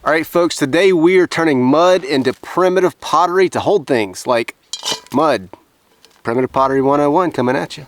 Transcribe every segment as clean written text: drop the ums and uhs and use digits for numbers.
All right, folks, today we are turning mud into primitive pottery to hold things like mud. Primitive Pottery 101 coming at you.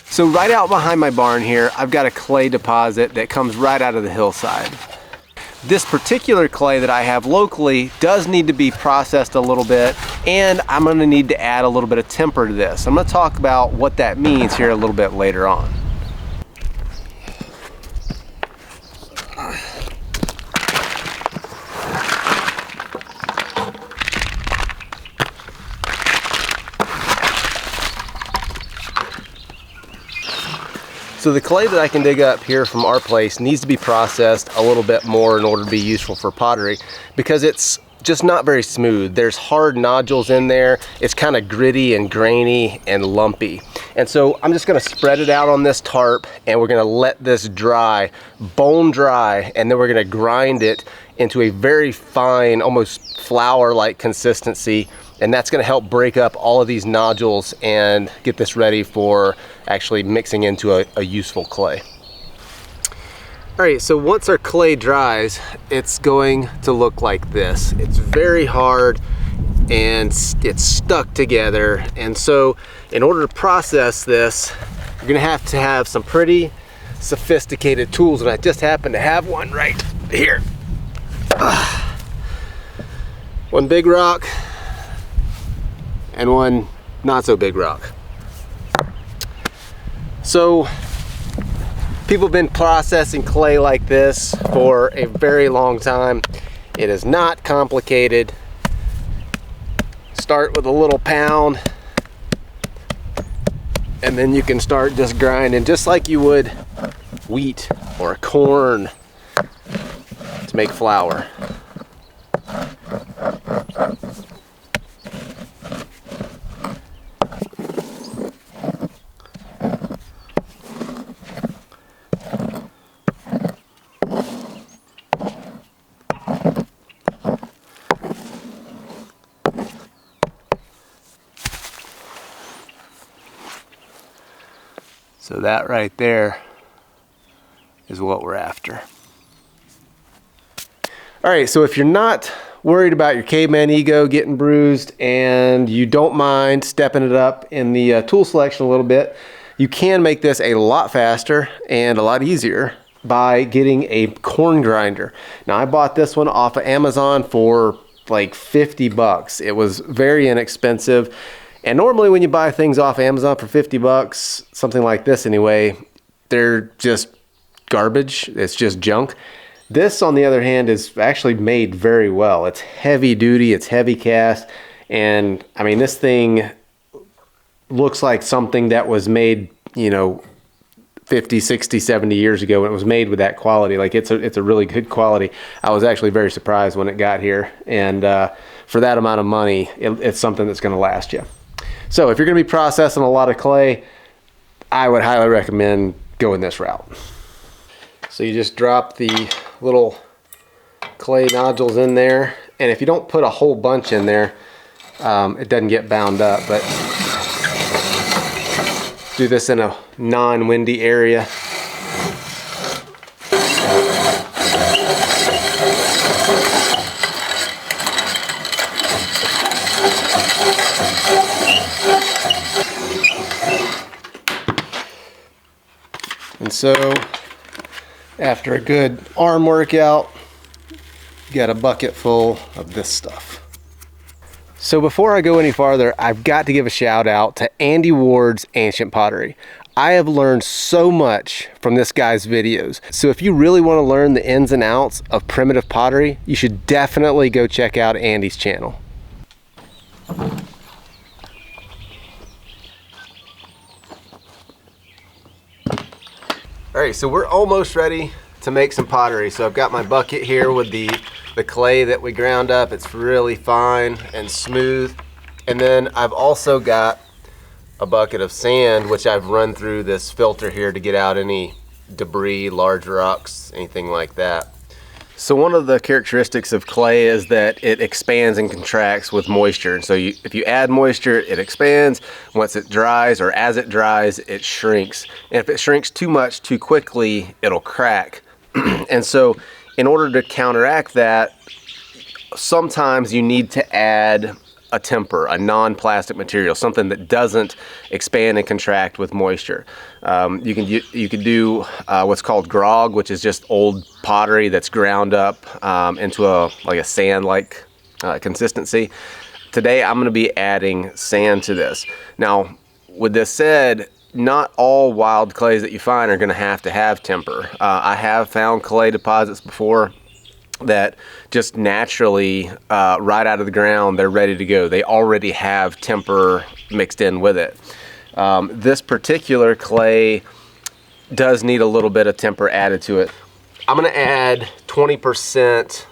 So right out behind my barn here, I've got a clay deposit that comes right out of the hillside. This particular clay that I have locally does need to be processed a little bit, and I'm going to need to add a little bit of temper to this. I'm going to talk about what that means here a little bit later on. So the clay that I can dig up here from our place needs to be processed a little bit more in order to be useful for pottery, because it's just not very smooth. There's hard nodules in there. It's kind of gritty and grainy and lumpy. And so I'm just gonna spread it out on this tarp, and we're gonna let this dry, bone dry, and then we're gonna grind it into a very fine, almost flour-like consistency. And that's gonna help break up all of these nodules and get this ready for actually mixing into a useful clay. All right, so once our clay dries, it's going to look like this. It's very hard and it's stuck together. And so in order to process this, you're gonna have to have some pretty sophisticated tools, and I just happen to have one right here. One big rock, and one not so big rock. So people have been processing clay like this for a very long time. It is not complicated. Start with a little pound, and then you can start just grinding just like you would wheat or corn to make flour. So that right there is what we're after. All right, so if you're not worried about your caveman ego getting bruised and you don't mind stepping it up in the tool selection a little bit, you can make this a lot faster and a lot easier by getting a corn grinder. Now I bought this one off of Amazon for like 50 bucks. It was very inexpensive. And normally when you buy things off Amazon for 50 bucks, something like this anyway, they're just garbage. It's just junk. This, on the other hand, is actually made very well. It's heavy duty, it's heavy cast, and I mean, this thing looks like something that was made, you know, 50, 60, 70 years ago, and it was made with that quality. Like it's a really good quality. I was actually very surprised when it got here, and for that amount of money, it's something that's gonna last you. So if you're gonna be processing a lot of clay, I would highly recommend going this route. So you just drop the little clay nodules in there, and if you don't put a whole bunch in there, it doesn't get bound up, but do this in a non-windy area. And so after a good arm workout, you got a bucket full of this stuff. So before I go any farther, I've got to give a shout out to Andy Ward's Ancient Pottery. I have learned so much from this guy's videos. So if you really want to learn the ins and outs of primitive pottery, you should definitely go check out Andy's channel. All right, so we're almost ready to make some pottery. So I've got my bucket here with the clay that we ground up. It's really fine and smooth. And then I've also got a bucket of sand, which I've run through this filter here to get out any debris, large rocks, anything like that. So one of the characteristics of clay is that it expands and contracts with moisture. And so if you add moisture, it expands. Once it dries, or as it dries, it shrinks. And if it shrinks too much too quickly, it'll crack. And so in order to counteract that, sometimes you need to add a temper, a non-plastic material, something that doesn't expand and contract with moisture. You can do what's called grog, which is just old pottery that's ground up into a sand-like consistency. Today I'm going to be adding sand to this. Now, with this said, not all wild clays that you find are going to have temper. I have found clay deposits before that just naturally, right out of the ground, they're ready to go. They already have temper mixed in with it. This particular clay does need a little bit of temper added to it. I'm going to add 20%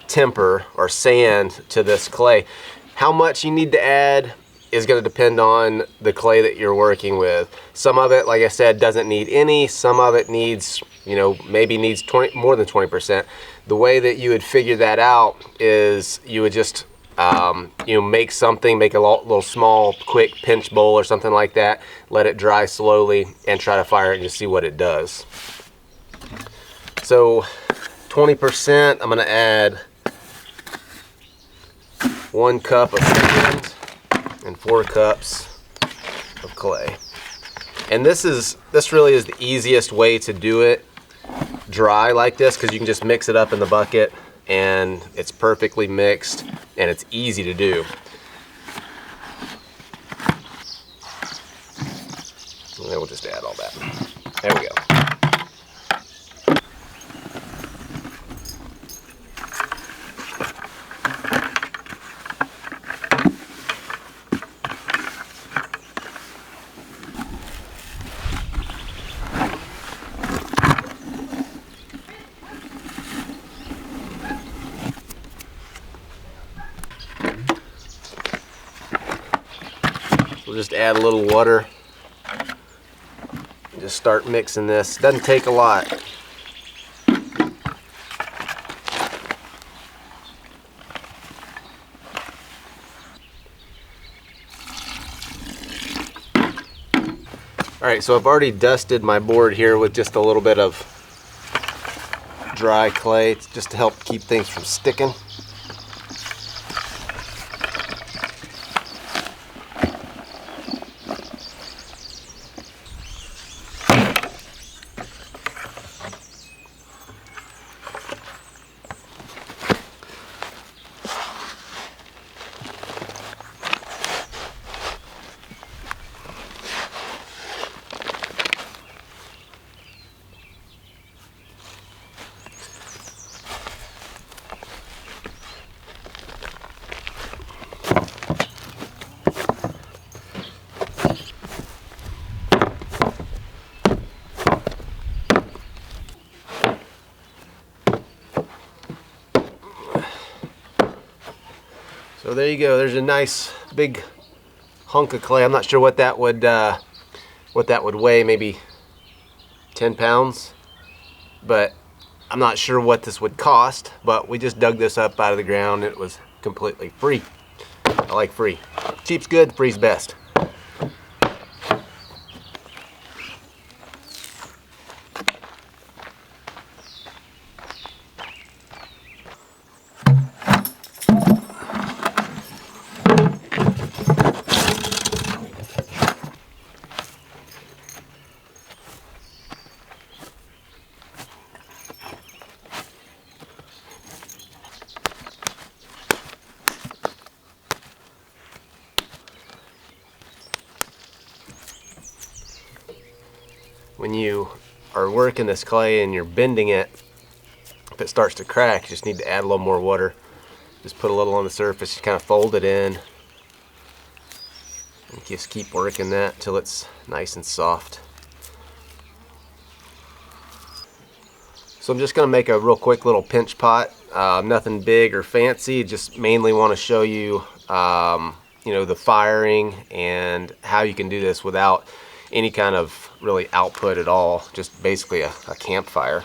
temper or sand to this clay. How much you need to add is going to depend on the clay that you're working with. Some of it, like I said, doesn't need any. Some of it needs, maybe needs more than 20%. The way that you would figure that out is you would just, make a little small, quick pinch bowl or something like that, let it dry slowly, and try to fire it and just see what it does. So 20%, I'm going to add 1 cup of sand and 4 cups of clay. And this really is the easiest way to do it dry like this, because you can just mix it up in the bucket and it's perfectly mixed and it's easy to do. And then we'll just add all that. There we go. We'll just add a little water. Just start mixing this. Doesn't take a lot. Alright, so I've already dusted my board here with just a little bit of dry clay just to help keep things from sticking. So there you go. There's a nice big hunk of clay. I'm not sure what that would weigh. Maybe 10 pounds. But I'm not sure what this would cost. But we just dug this up out of the ground. It was completely free. I like free. Cheap's good. Free's best. When you are working this clay and you're bending it, if it starts to crack, you just need to add a little more water. Just put a little on the surface, just kind of fold it in, and just keep working that till it's nice and soft. So I'm just going to make a real quick little pinch pot. Nothing big or fancy. Just mainly want to show you, the firing and how you can do this without any kind of really output at all. Just basically a campfire.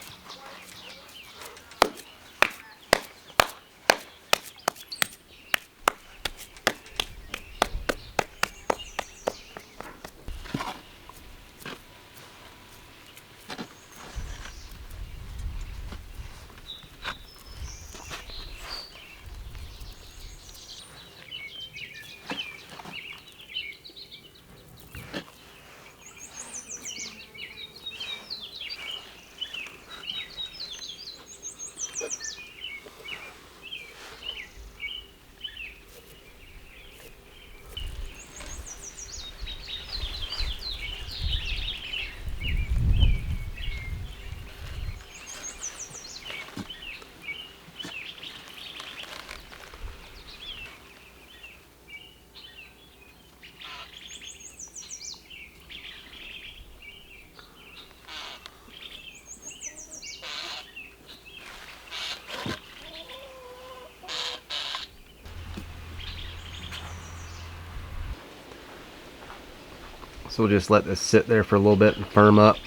So we'll just let this sit there for a little bit and firm up.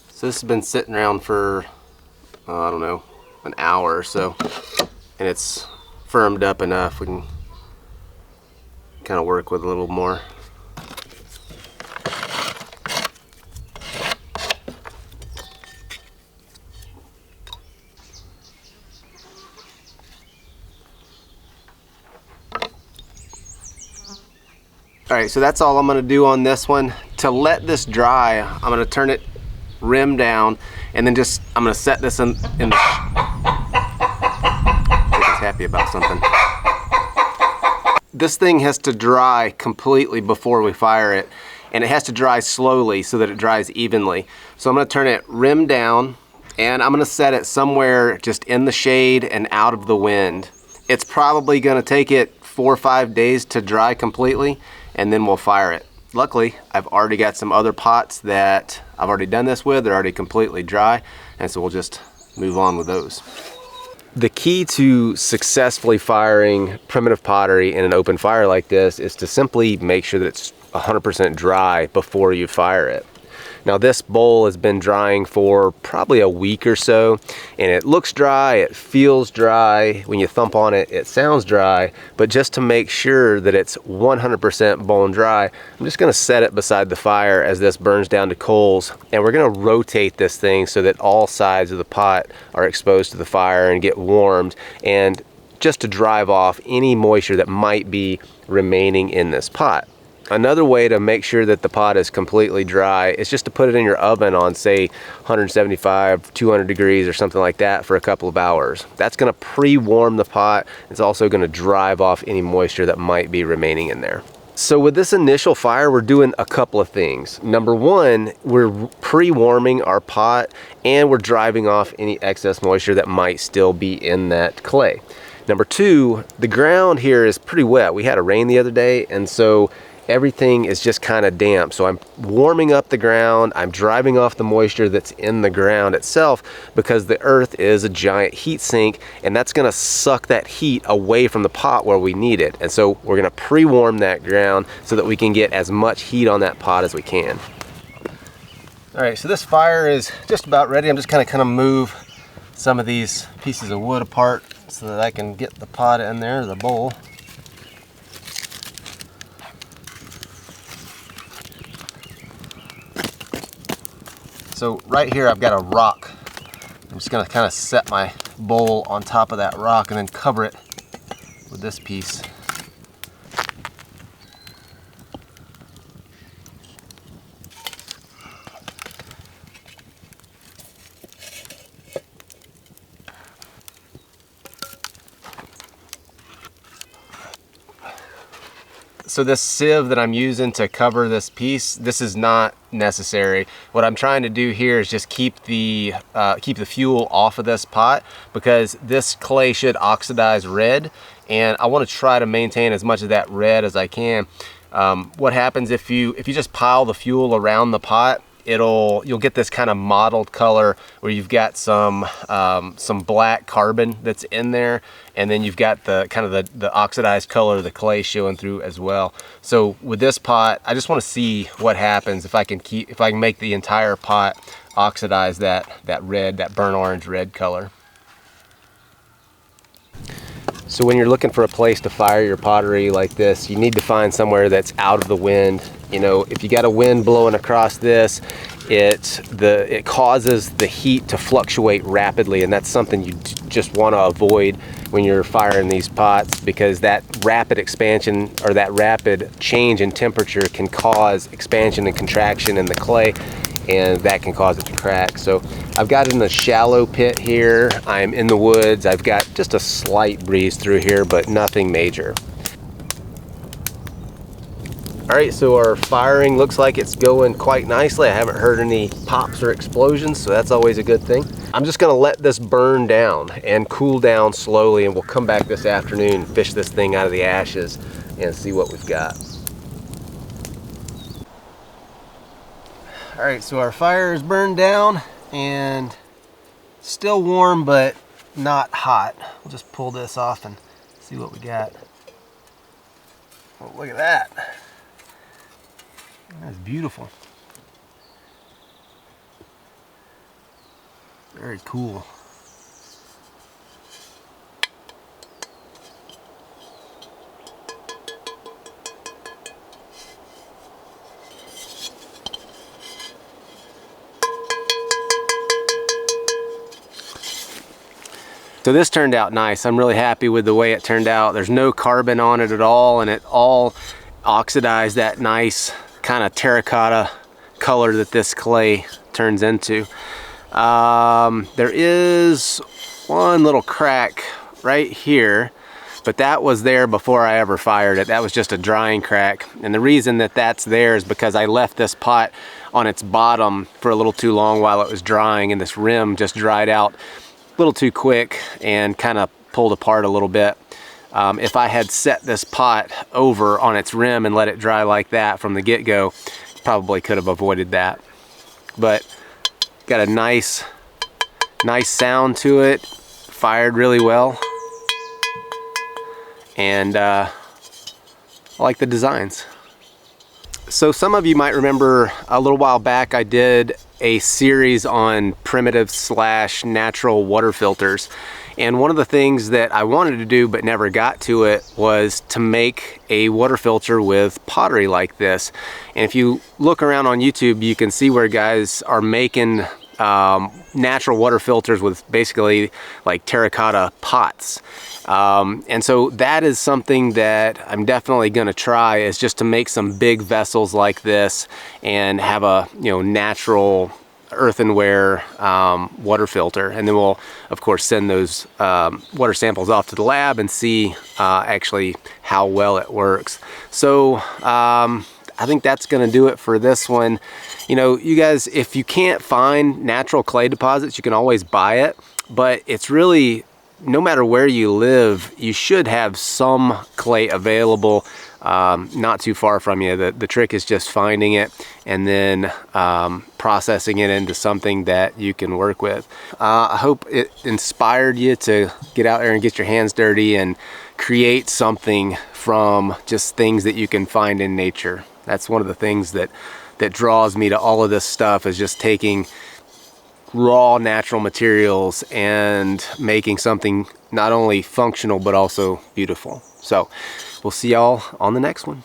So this has been sitting around for, I don't know, an hour or so. And it's firmed up enough. We can kind of work with a little more. All right, so that's all I'm gonna do on this one. To let this dry, I'm gonna turn it rim down, and then I'm gonna set this in the, I think it's happy about something. This thing has to dry completely before we fire it, and it has to dry slowly so that it dries evenly. So I'm gonna turn it rim down, and I'm gonna set it somewhere just in the shade and out of the wind. It's probably gonna take it 4 or 5 days to dry completely, and then we'll fire it. Luckily, I've already got some other pots that I've already done this with. They're already completely dry, and so we'll just move on with those. The key to successfully firing primitive pottery in an open fire like this is to simply make sure that it's 100% dry before you fire it. Now this bowl has been drying for probably a week or so, and it looks dry, it feels dry. When you thump on it, it sounds dry, but just to make sure that it's 100% bone dry, I'm just gonna set it beside the fire as this burns down to coals, and we're gonna rotate this thing so that all sides of the pot are exposed to the fire and get warmed, and just to drive off any moisture that might be remaining in this pot. Another way to make sure that the pot is completely dry is just to put it in your oven on, say, 175, 200 degrees or something like that for a couple of hours. That's going to pre-warm the pot. It's also going to drive off any moisture that might be remaining in there. So with this initial fire, we're doing a couple of things. Number one, we're pre-warming our pot, and we're driving off any excess moisture that might still be in that clay. Number two, the ground here is pretty wet. We had a rain the other day, and so everything is just kind of damp. So I'm warming up the ground, I'm driving off the moisture that's in the ground itself, because the earth is a giant heat sink, and that's gonna suck that heat away from the pot where we need it. And so we're gonna pre-warm that ground so that we can get as much heat on that pot as we can. All right, so this fire is just about ready. I'm just kind of move some of these pieces of wood apart so that I can get the pot in there, the bowl. So right here I've got a rock. I'm just gonna kind of set my bowl on top of that rock and then cover it with this piece. So this sieve that I'm using to cover this piece, this is not necessary. What I'm trying to do here is just keep the fuel off of this pot, because this clay should oxidize red, and I want to try to maintain as much of that red as I can. What happens if you just pile the fuel around the pot, you'll get this kind of mottled color where you've got some black carbon that's in there, and then you've got the kind of the oxidized color of the clay showing through as well. So with this pot, I just want to see what happens if I can make the entire pot oxidize that burnt orange red color. So when you're looking for a place to fire your pottery like this, you need to find somewhere that's out of the wind. You know, if you got a wind blowing across this, it causes the heat to fluctuate rapidly, and that's something you just want to avoid when you're firing these pots, because that rapid expansion or that rapid change in temperature can cause expansion and contraction in the clay, and that can cause it to crack. So I've got it in a shallow pit here. I'm in the woods. I've got just a slight breeze through here, but nothing major. All right, so our firing looks like it's going quite nicely. I haven't heard any pops or explosions, so that's always a good thing. I'm just gonna let this burn down and cool down slowly, and we'll come back this afternoon and fish this thing out of the ashes and see what we've got. All right, so our fire is burned down and still warm, but not hot. We'll just pull this off and see what we got. Oh, look at that. That's beautiful. Very cool. So this turned out nice. I'm really happy with the way it turned out. There's no carbon on it at all, and it all oxidized that nice kind of terracotta color that this clay turns into. There is one little crack right here, but that was there before I ever fired it. That was just a drying crack. And the reason that that's there is because I left this pot on its bottom for a little too long while it was drying, and this rim just dried out a little too quick and kind of pulled apart a little bit. If I had set this pot over on its rim and let it dry like that from the get-go, probably could have avoided that. But got a nice sound to it, fired really well, and I like the designs. So some of you might remember a little while back I did a series on primitive / natural water filters, and one of the things that I wanted to do but never got to it was to make a water filter with pottery like this. And if you look around on YouTube, you can see where guys are making natural water filters with basically like terracotta pots. And so that is something that I'm definitely going to try, is just to make some big vessels like this and have a, you know, natural earthenware water filter. And then we'll of course send those water samples off to the lab and see actually how well it works. So I think that's going to do it for this one. You know, you guys, if you can't find natural clay deposits, you can always buy it, but it's really, no matter where you live, you should have some clay available not too far from you. The trick is just finding it and then processing it into something that you can work with. I hope it inspired you to get out there and get your hands dirty and create something from just things that you can find in nature. That's one of the things that draws me to all of this stuff, is just taking raw natural materials and making something not only functional but also beautiful. So we'll see y'all on the next one.